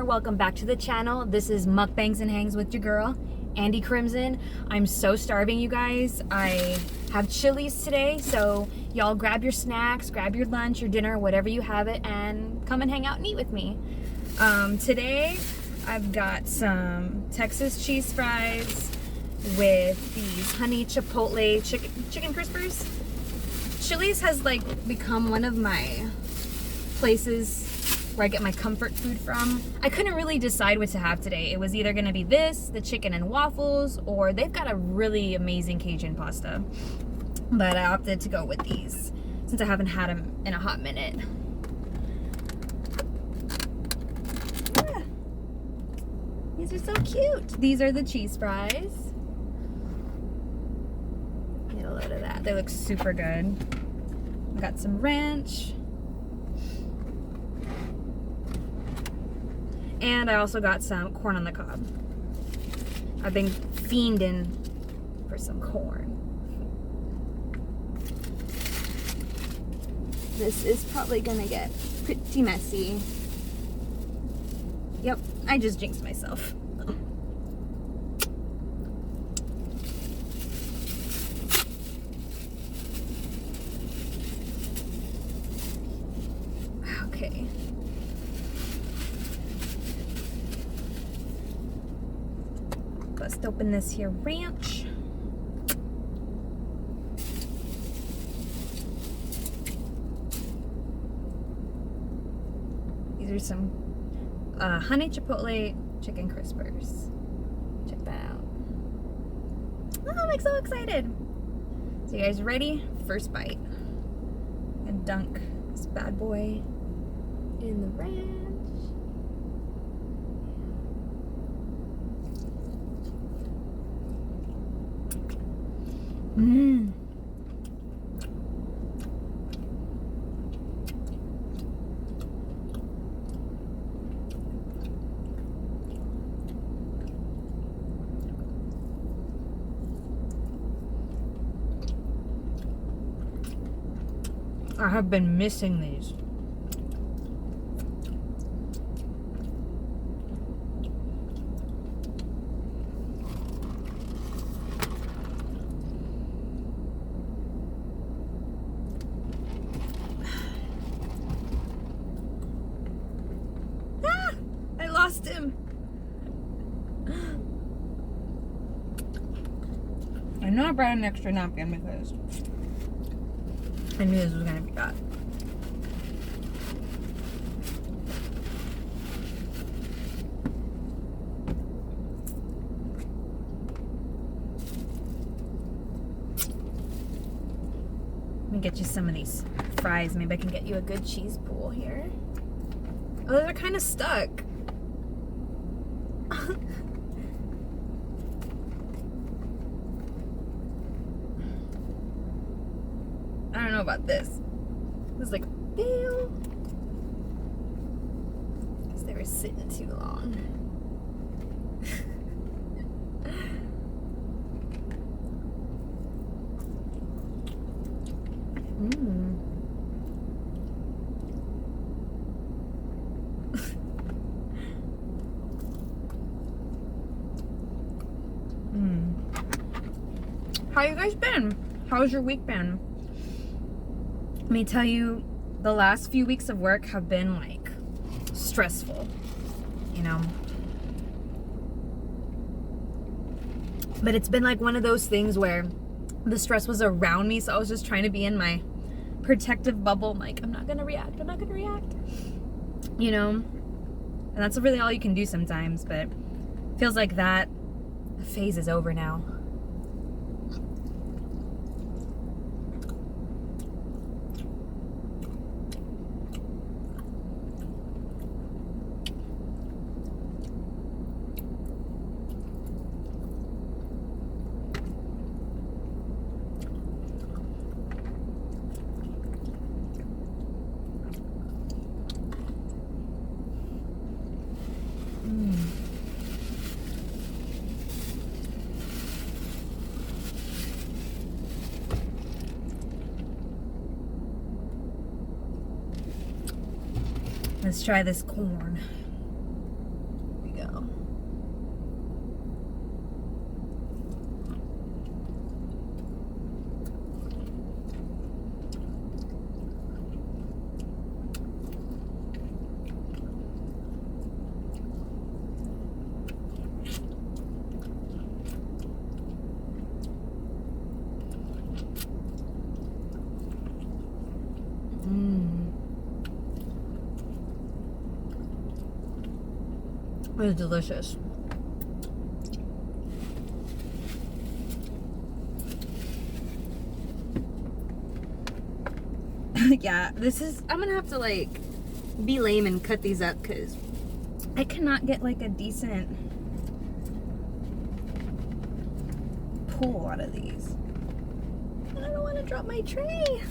welcome back to the channel. This is Mukbangs and Hangs with your girl, Andy Crimson. I'm so starving, you guys. I have Chili's today, so y'all grab your snacks, grab your lunch, your dinner, whatever you have it, and come and hang out and eat with me. Today, I've got some Texas cheese fries with these honey chipotle chicken crispers. Chili's has like become one of my places where I get my comfort food from. I couldn't really decide what to have today. It was either gonna be this, the chicken and waffles, or they've got a really amazing Cajun pasta. But I opted to go with these since I haven't had them in a hot minute. Yeah. These are so cute. These are the cheese fries. Get a load of that. They look super good. I've got some ranch. And I also got some corn on the cob. I've been fiending for some corn. This is probably gonna get pretty messy. Yep, I just jinxed myself. Okay. Let's open this here ranch. These are some honey chipotle chicken crispers. Check that out. Oh, I'm like so excited. So you guys ready? First bite. And dunk this bad boy in the ranch. Mmm. I have been missing these. Lost him. I know I brought an extra napkin because I knew this was gonna be bad. Let me get you some of these fries. Maybe I can get you a good cheese pool here. Oh, those are kind of stuck. I don't know about this. It was like fail. Because they were sitting too long. How you guys been? How's your week been? Let me tell you, the last few weeks of work have been like stressful, you know. But it's been like one of those things where the stress was around me, so I was just trying to be in my protective bubble. I'm like, I'm not gonna react, you know. And that's really all you can do sometimes, but it feels like that phase is over now. Let's try this corn. It was delicious. Yeah, this is, I'm gonna have to like be lame and cut these up because I cannot get like a decent pull out of these. And I don't want to drop my tray.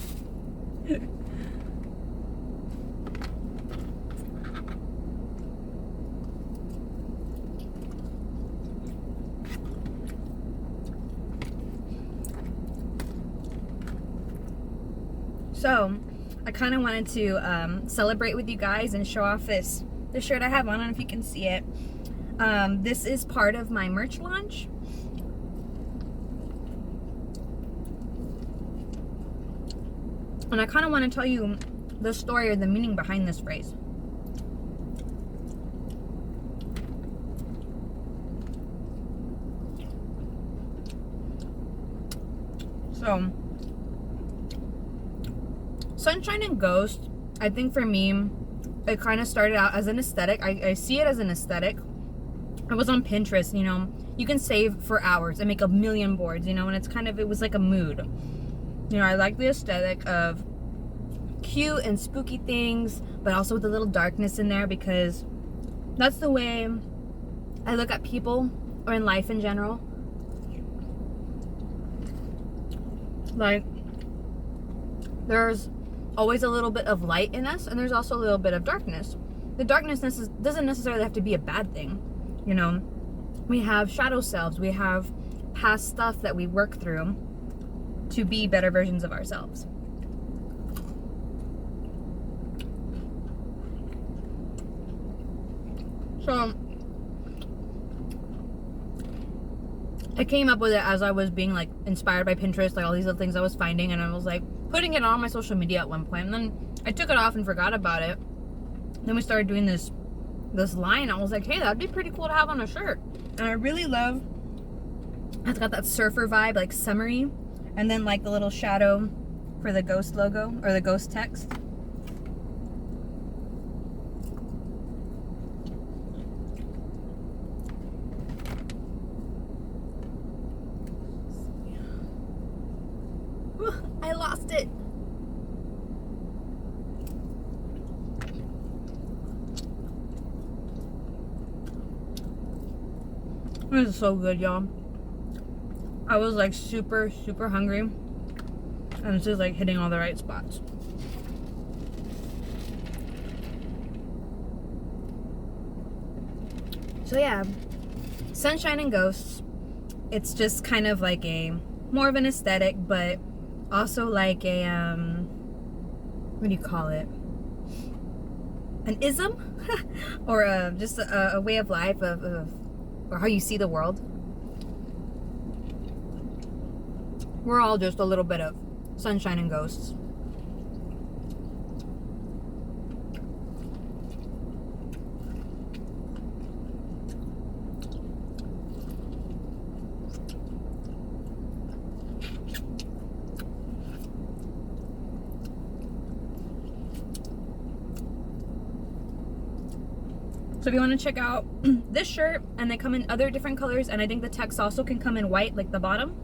So, I kind of wanted to celebrate with you guys and show off this shirt I have on. I don't know if you can see it. This is part of my merch launch. And I kind of want to tell you the story or the meaning behind this phrase. So, Sunshine and Ghost, I think for me, it kind of started out as an aesthetic. I see it as an aesthetic. I was on Pinterest, you know, you can save for hours and make a million boards, you know, and it's kind of, it was like a mood. You know, I like the aesthetic of cute and spooky things, but also with a little darkness in there, because that's the way I look at people or in life in general. Like, there's always a little bit of light in us, and there's also a little bit of darkness. The darkness doesn't necessarily have to be a bad thing. You know, we have shadow selves, we have past stuff that we work through to be better versions of ourselves. So I came up with it as I was being like inspired by Pinterest, like all these little things I was finding, and I was like putting it on my social media at one point, and then I took it off and forgot about it. Then we started doing this line. I was like, hey, that'd be pretty cool to have on a shirt. And I really love, it's got that surfer vibe, like summery, and then like the little shadow for the ghost logo or the ghost text. I lost it. This is so good, y'all. I was like super hungry, and it's just like hitting all the right spots. So yeah, Sunshine and Ghosts, it's just kind of like a more of an aesthetic, but also like a what do you call it, an ism or just a way of life of or how you see the world. We're all just a little bit of sunshine and ghosts. So if you want to check out this shirt, and they come in other different colors, and I think the text also can come in white, like the bottom.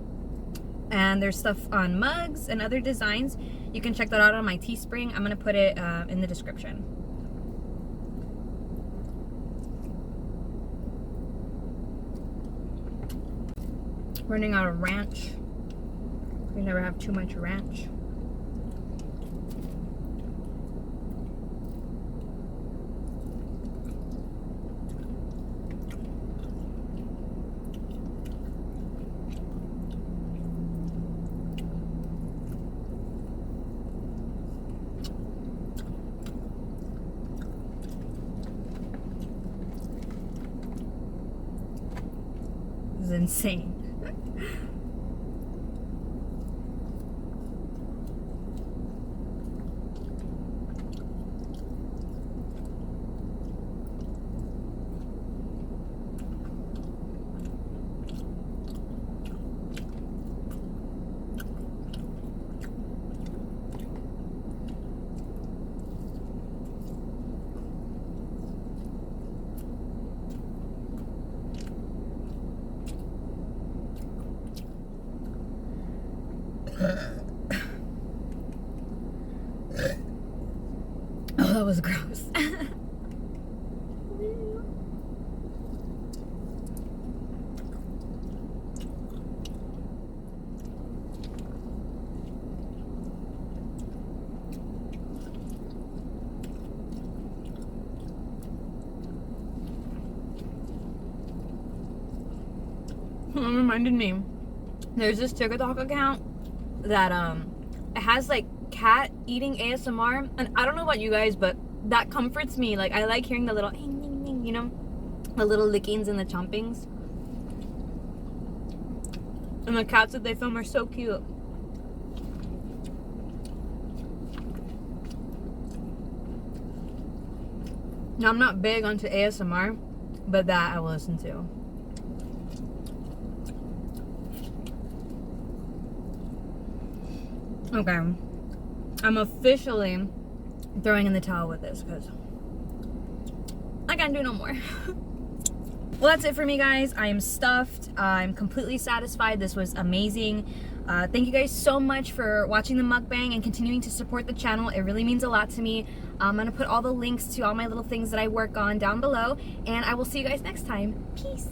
And there's stuff on mugs and other designs. You can check that out on my TeeSpring. I'm going to put it in the description. Running out of ranch. We never have too much ranch. This is insane. Oh, that was gross. It reminded me, there's this TikTok account that it has like cat eating ASMR, and I don't know about you guys, but that comforts me. Like, I like hearing the little you know, the little lickings and the chompings. And the cats that they film are so cute. Now, I'm not big onto ASMR, but that I will listen to. Okay, I'm officially throwing in the towel with this because I can't do no more. Well, that's it for me, guys. I am stuffed. I'm completely satisfied. This was amazing. Thank you guys so much for watching the mukbang and continuing to support the channel. It really means a lot to me. I'm gonna put all the links to all my little things that I work on down below, and I will see you guys next time. Peace.